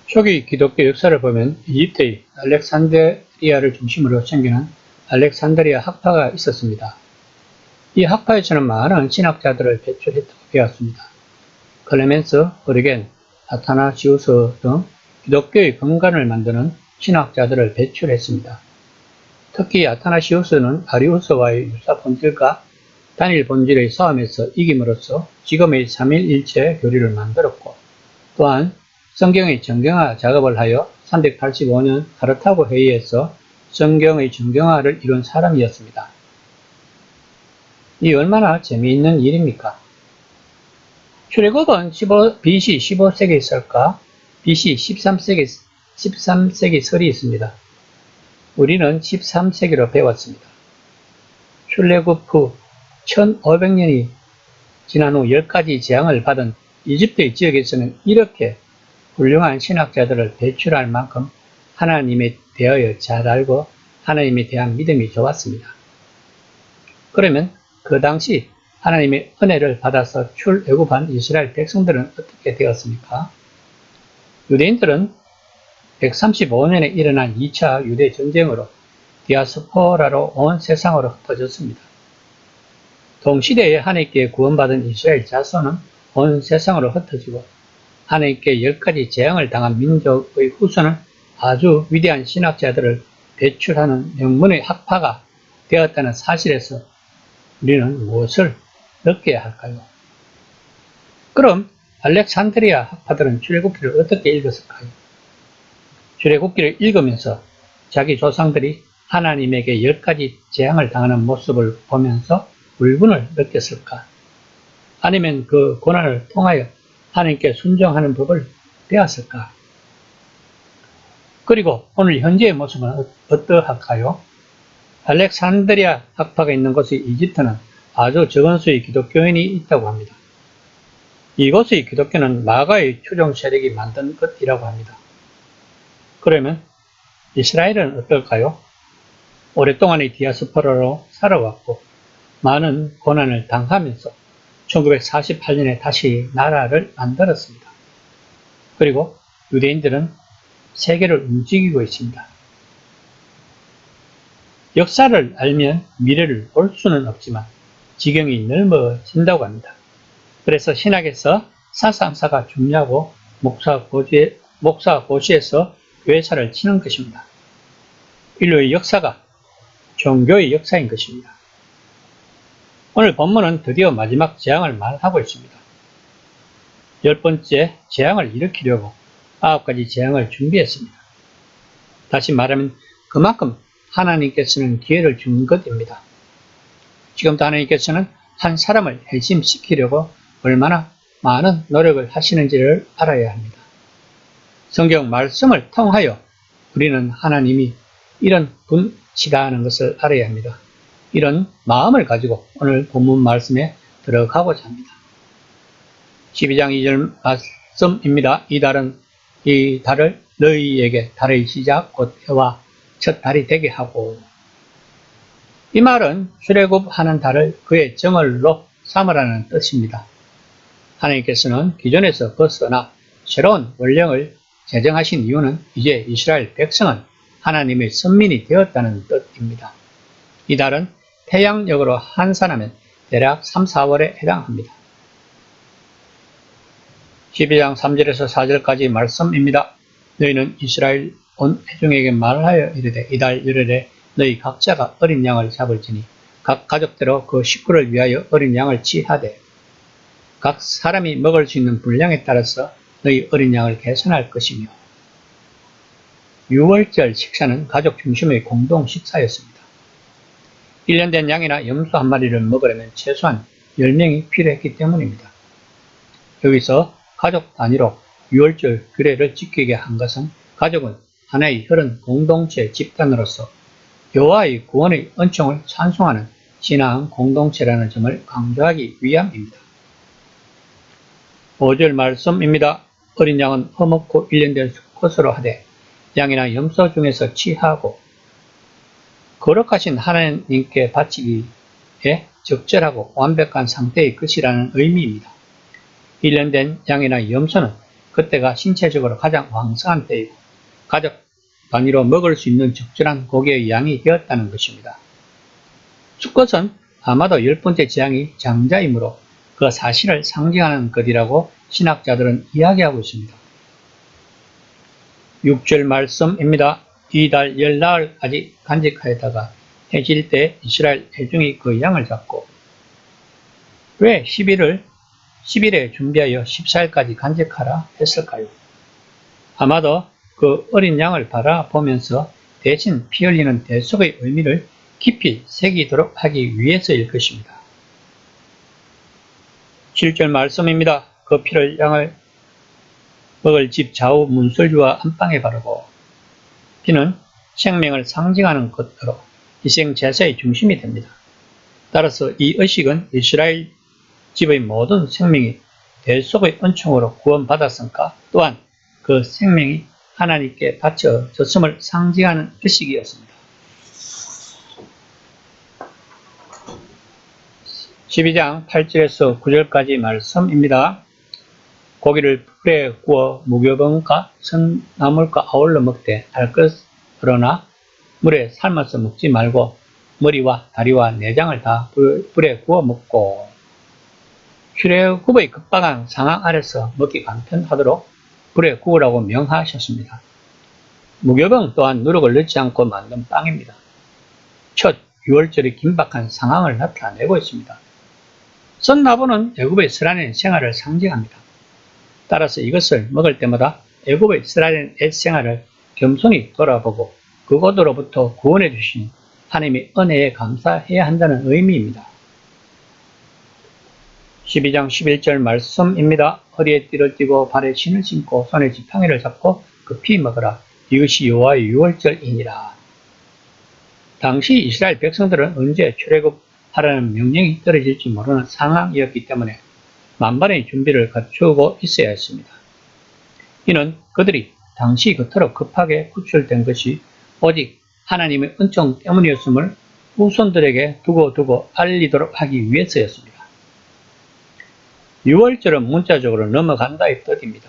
초기 기독교 역사를 보면 이집트의 알렉산드리아를 중심으로 생기는 알렉산드리아 학파가 있었습니다. 이 학파에서는 많은 신학자들을 배출했다고 배웠습니다. 클레멘스, 오리겐, 아타나시우스 등 기독교의 근간을 만드는 신학자들을 배출했습니다. 특히 아타나시우스는 아리우스와의 유사 본질과 단일 본질의 싸움에서 이김으로써 지금의 삼일일체 교리를 만들었고, 또한 성경의 정경화 작업을 하여 385년 카르타고 회의에서 성경의 정경화를 이룬 사람이었습니다. 이 얼마나 재미있는 일입니까? 출애굽은 BC 15세기에 있을까? BC 13세기 설이 있습니다. 우리는 13세기로 배웠습니다. 출애굽 후 1500년이 지난 후 10가지 재앙을 받은 이집트의 지역에서는 이렇게 훌륭한 신학자들을 배출할 만큼 하나님에 대하여 잘 알고 하나님에 대한 믿음이 좋았습니다. 그러면 그 당시 하나님의 은혜를 받아서 출애굽한 이스라엘 백성들은 어떻게 되었습니까? 유대인들은 135년에 일어난 2차 유대 전쟁으로 디아스포라로 온 세상으로 흩어졌습니다. 동시대에 하나님께 구원받은 이스라엘 자손은 온 세상으로 흩어지고 하나님께 10가지 재앙을 당한 민족의 후손은 아주 위대한 신학자들을 배출하는 명문의 학파가 되었다는 사실에서 우리는 무엇을 느껴야 할까요? 그럼 알렉산드리아 학파들은 출애굽기를 어떻게 읽었을까요? 출애굽기를 읽으면서 자기 조상들이 하나님에게 10가지 재앙을 당하는 모습을 보면서 울분을 느꼈을까? 아니면 그 고난을 통하여 하나님께 순종하는 법을 배웠을까? 그리고 오늘 현재의 모습은 어떠할까요? 알렉산드리아 학파가 있는 곳의 이집트는 아주 적은 수의 기독교인이 있다고 합니다. 이곳의 기독교는 마가의 추종 세력이 만든 것이라고 합니다. 그러면 이스라엘은 어떨까요? 오랫동안의 디아스포라로 살아왔고 많은 고난을 당하면서 1948년에 다시 나라를 만들었습니다. 그리고 유대인들은 세계를 움직이고 있습니다. 역사를 알면 미래를 볼 수는 없지만 지경이 넓어진다고 합니다. 그래서 신학에서 사상사가 중요하고 목사 고시에서 교회사를 치는 것입니다. 인류의 역사가 종교의 역사인 것입니다. 오늘 본문은 드디어 마지막 재앙을 말하고 있습니다. 10번째 재앙을 일으키려고 9가지 재앙을 준비했습니다. 다시 말하면 그만큼 하나님께서는 기회를 준 것입니다. 지금도 하나님께서는 한 사람을 해심시키려고 얼마나 많은 노력을 하시는지를 알아야 합니다. 성경 말씀을 통하여 우리는 하나님이 이런 분치다 하는 것을 알아야 합니다. 이런 마음을 가지고 오늘 본문 말씀에 들어가고자 합니다. 12장 2절 말씀입니다. 이 달을 너희에게 달의 시작 곧 해와 첫 달이 되게 하고. 이 말은 출애굽하는 달을 그의 정월로 삼으라는 뜻입니다. 하나님께서는 기존에서 벗어나 새로운 원령을 제정하신 이유는 이제 이스라엘 백성은 하나님의 선민이 되었다는 뜻입니다. 이 달은 태양력으로 환산하면 대략 3, 4월에 해당합니다. 12장 3절에서 4절까지 말씀입니다. 너희는 이스라엘 온 회중에게 말하여 이르되 이달 열흘에 너희 각자가 어린 양을 잡을지니 각 가족대로 그 식구를 위하여 어린 양을 취하되 각 사람이 먹을 수 있는 분량에 따라서 너희 어린 양을 계산할 것이며. 6월절 식사는 가족 중심의 공동 식사였습니다. 1년 된 양이나 염소 한 마리를 먹으려면 최소한 10명이 필요했기 때문입니다. 여기서 가족 단위로 6월절 규례를 지키게 한 것은 가족은 하나의 혈연 공동체 집단으로서 여호와의 구원의 은총을 찬송하는 신앙 공동체라는 점을 강조하기 위함입니다. 5절 말씀입니다. 어린 양은 허먹고 1년 된 수컷으로 하되 양이나 염소 중에서 취하고 거룩하신 하나님께 바치기에 적절하고 완벽한 상태의 것이라는 의미입니다. 1년 된 양이나 염소는 그때가 신체적으로 가장 왕성한 때이고 가족 단위로 먹을 수 있는 적절한 고기의 양이 되었다는 것입니다. 수컷은 아마도 10번째 재앙이 장자이므로 그 사실을 상징하는 것이라고 신학자들은 이야기하고 있습니다. 6절 말씀입니다. 이달 열나흘까지 간직하였다가 해질 때 이스라엘 회중이 그 양을 잡고 왜 10일에 준비하여 14일까지 간직하라 했을까요? 아마도 그 어린 양을 바라보면서 대신 피 흘리는 대속의 의미를 깊이 새기도록 하기 위해서일 것입니다. 7절 말씀입니다. 그 피를 양을 먹을 집 좌우 문설주와 안방에 바르고 피는 생명을 상징하는 것으로 희생 제사의 중심이 됩니다. 따라서 이 의식은 이스라엘 집의 모든 생명이 대속의 은총으로 구원받았으니까 또한 그 생명이 하나님께 바쳐졌음을 상징하는 의식이었습니다. 12장 8절에서 9절까지 말씀입니다. 고기를 불에 구워 무교병과 선나물과 아울러 먹되 할 것으로나 물에 삶아서 먹지 말고 머리와 다리와 내장을 다 불에 구워 먹고 출애굽의 급박한 상황 아래서 먹기 간편하도록 불에 구우라고 명하셨습니다. 무교병 또한 누룩을 넣지 않고 만든 빵입니다. 첫 6월절의 긴박한 상황을 나타내고 있습니다. 선나무는 애굽의 스라린 생활을 상징합니다. 따라서 이것을 먹을 때마다 애굽의 스라린 옛 생활을 겸손히 돌아보고 그곳으로부터 구원해 주신 하나님의 은혜에 감사해야 한다는 의미입니다. 12장 11절 말씀입니다. 허리에 띠를 띠고 발에 신을 신고 손에 지팡이를 잡고 급히 먹으라. 이것이 여호와의 유월절이니라. 당시 이스라엘 백성들은 언제 출애굽하라는 명령이 떨어질지 모르는 상황이었기 때문에 만반의 준비를 갖추고 있어야 했습니다. 이는 그들이 당시 그토록 급하게 구출된 것이 오직 하나님의 은총 때문이었음을 후손들에게 두고 알리도록 하기 위해서였습니다. 6월절은 문자적으로 넘어간다의 뜻입니다.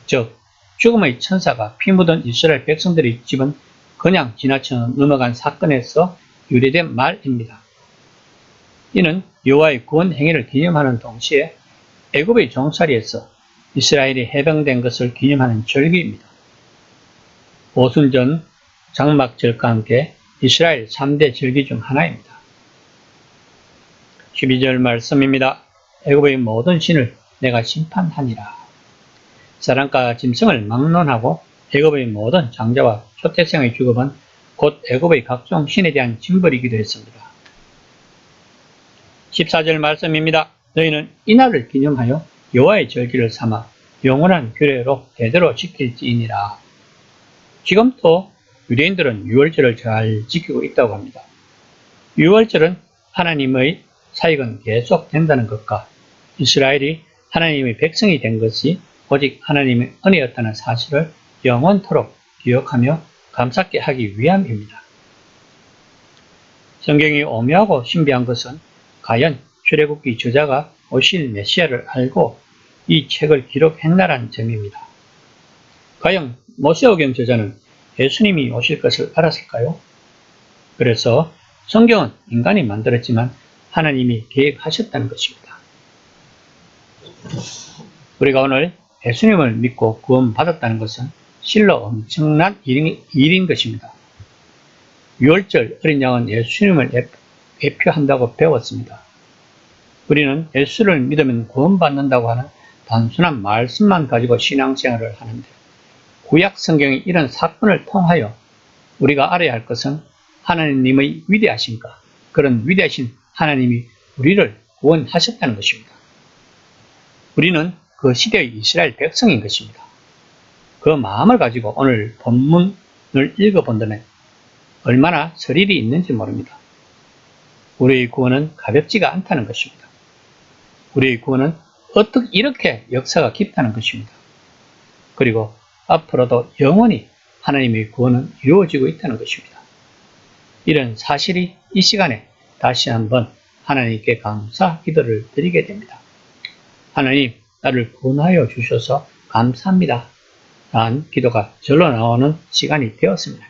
즉 죽음의 천사가 피 묻은 이스라엘 백성들의 집은 그냥 지나쳐 넘어간 사건에서 유래된 말입니다. 이는 여호와의 구원 행위를 기념하는 동시에 애굽의 종살이에서 이스라엘이 해방된 것을 기념하는 절기입니다. 오순절, 장막절과 함께 이스라엘 3대 절기 중 하나입니다. 12절 말씀입니다. 애굽의 모든 신을 내가 심판하니라. 사람과 짐승을 막론하고 애굽의 모든 장자와 초태생의 죽음은 곧 애굽의 각종 신에 대한 징벌이기도 했습니다. 14절 말씀입니다. 너희는 이날을 기념하여 여호와의 절기를 삼아 영원한 규례로 대대로 지킬지니라. 지금도 유대인들은 유월절을 잘 지키고 있다고 합니다. 유월절은 하나님의 사역은 계속된다는 것과 이스라엘이 하나님의 백성이 된 것이 오직 하나님의 은혜였다는 사실을 영원토록 기억하며 감사케 하기 위함입니다. 성경이 오묘하고 신비한 것은 과연 출애굽기 저자가 오실 메시아를 알고 이 책을 기록했나라는 점입니다. 과연 모세오경 저자는 예수님이 오실 것을 알았을까요? 그래서 성경은 인간이 만들었지만 하나님이 계획하셨다는 것입니다. 우리가 오늘 예수님을 믿고 구원받았다는 것은 실로 엄청난 일인 것입니다. 유월절 어린 양은 예수님을 대표한다고 배웠습니다. 우리는 예수를 믿으면 구원받는다고 하는 단순한 말씀만 가지고 신앙생활을 하는데 구약 성경의 이런 사건을 통하여 우리가 알아야 할 것은 하나님의 위대하신가, 그런 위대하신 하나님이 우리를 구원하셨다는 것입니다. 우리는 그 시대의 이스라엘 백성인 것입니다. 그 마음을 가지고 오늘 본문을 읽어본다면 얼마나 스릴이 있는지 모릅니다. 우리의 구원은 가볍지가 않다는 것입니다. 우리의 구원은 어떻게 이렇게 역사가 깊다는 것입니다. 그리고 앞으로도 영원히 하나님의 구원은 이루어지고 있다는 것입니다. 이런 사실이 이 시간에 다시 한번 하나님께 감사 기도를 드리게 됩니다. 하나님, 나를 구원하여 주셔서 감사합니다. 라는 기도가 절로 나오는 시간이 되었습니다.